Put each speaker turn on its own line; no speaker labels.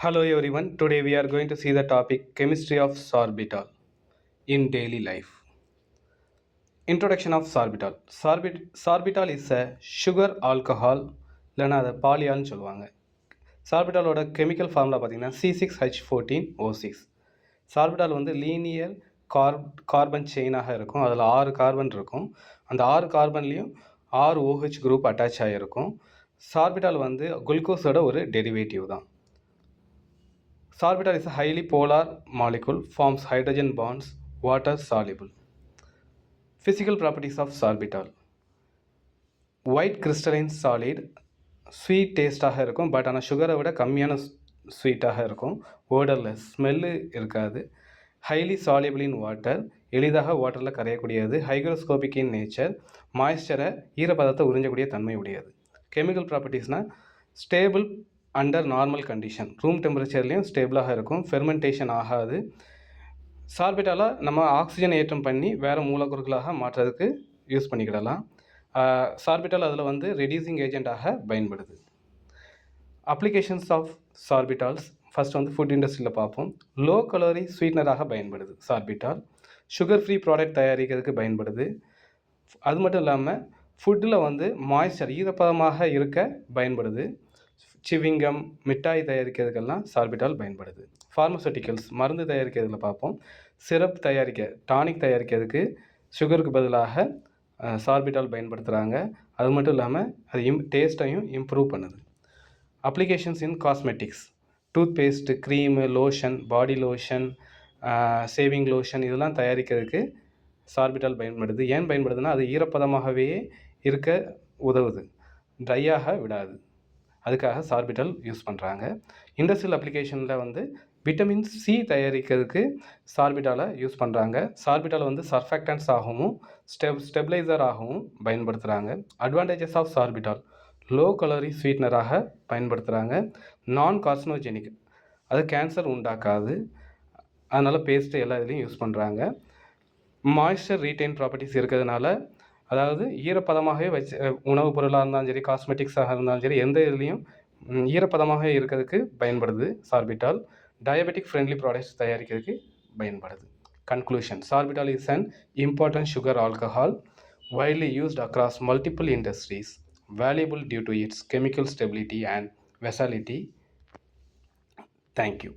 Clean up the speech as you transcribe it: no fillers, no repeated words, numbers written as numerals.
Hello everyone. Today we are going to see the topic chemistry of sorbitol in daily life. Introduction of sorbitol. Sorbitol is a sugar alcohol இல்லைன்னா அதை பாலியால்னு சொல்லுவாங்க. சார்பிட்டாலோட chemical formula பார்த்தீங்கன்னா C6H14O6. Sorbitol வந்து linear carbon செயினாக இருக்கும். அதில் 6 carbon இருக்கும். அந்த 6 கார்பன்லேயும் 6 OH group attach ஆகிருக்கும். சார்பிட்டால் வந்து குளுக்கோஸோட ஒரு டெரிவேட்டிவ் தான். Sorbitol is a highly polar molecule, forms hydrogen bonds, water soluble. Physical properties of sorbitol. White crystalline solid, sweet taste-ஆக இருக்கும். பட் ஆனால் சுகரை விட கம்மியான ஸ்வீட்டாக இருக்கும். odorless, ஸ்மெல்லு இருக்காது. ஹைலி soluble in water, எளிதாக வாட்டரில் கரையக்கூடியது. ஹைக்ரோஸ்கோபிக் இன் நேச்சர், மாய்ஸ்சரை ஈரப்பதத்தை உறிஞ்சக்கூடிய தன்மை உடையது. கெமிக்கல் ப்ராப்பர்ட்டிஸ்னால் stable under normal condition, room டெம்பரேச்சர்லேயும் ஸ்டேபிளாக இருக்கும். ஃபெர்மெண்டேஷன் ஆகாது. சார்பிட்டாலை நம்ம ஆக்சிஜன் ஏற்றம் பண்ணி வேறு மூலக்கூறுகளாக மாற்றுறதுக்கு யூஸ் பண்ணிக்கிடலாம். சார்பிட்டால் அதில் வந்து ரெடியூசிங் ஏஜெண்ட்டாக பயன்படுது. அப்ளிகேஷன்ஸ் ஆஃப் சார்பிட்டால்ஸ் ஃபஸ்ட் வந்து ஃபுட் இண்டஸ்ட்ரியில் பார்ப்போம். லோ கலோரி ஸ்வீட்னராக பயன்படுது சார்பிட்டால். சுகர் ஃப்ரீ ப்ராடக்ட் தயாரிக்கிறதுக்கு பயன்படுது. அது மட்டும் இல்லாமல் ஃபுட்டில் வந்து மாய்ஸ்சர் ஈரப்பதமாக இருக்க பயன்படுது. சிவிங்கம், மிட்டாய் தயாரிக்கிறதுக்கெல்லாம் சார்பிட்டால் பயன்படுது. ஃபார்மசூட்டிக்கல்ஸ், மருந்து தயாரிக்கிறதுல பார்ப்போம். சிரப் தயாரிக்க, டானிக் தயாரிக்கிறதுக்கு சுகருக்கு பதிலாக சார்பிட்டால் பயன்படுத்துகிறாங்க. அது மட்டும் இல்லாமல் அது டேஸ்ட்டையும் இம்ப்ரூவ் பண்ணுது. அப்ளிகேஷன்ஸ் இன் cosmetics, tooth paste, cream, lotion, body lotion, saving lotion இதெல்லாம் தயாரிக்கிறதுக்கு சார்பிட்டால் பயன்படுது. ஏன் பயன்படுதுன்னா அது ஈரப்பதமாகவே இருக்க உதவுது, ட்ரையாக விடாது. அதுக்காக சார்பிட்டால் யூஸ் பண்ணுறாங்க. இண்டஸ்ட்ரியல் அப்ளிகேஷனில் வந்து விட்டமின் சி தயாரிக்கிறதுக்கு சார்பிட்டாலை யூஸ் பண்ணுறாங்க. சார்பிட்டால் வந்து சர்ஃபேக்டன்ஸ் ஆகவும் ஸ்டெபிளைசர் ஆகவும் பயன்படுத்துகிறாங்க. Advantages of sorbitol, low calorie ஸ்வீட்னராக பயன்படுத்துகிறாங்க. நான் கார்சினோஜெனிக், அது கேன்சர் உண்டாக்காது. அதனால் பேஸ்ட்டு எல்லா இதுலேயும் யூஸ் பண்ணுறாங்க. மாய்ஸ்சர் ரீட்டைன் ப்ராப்பர்ட்டிஸ் இருக்கிறதுனால, அதாவது ஈரப்பதமாகவே உணவுப் பொருளாக இருந்தாலும் சரி, காஸ்மெட்டிக்ஸாக இருந்தாலும் சரி, எந்த இதுலேயும் ஈரப்பதமாக இருக்கிறதுக்கு பயன்படுது சார்பிட்டால். டயபெட்டிக் ஃப்ரெண்ட்லி ப்ராடக்ட்ஸ் தயாரிக்கிறதுக்கு பயன்படுது. Conclusion: sorbitol is an important sugar alcohol, widely used across multiple industries, valuable due to its chemical stability and versatility. Thank you.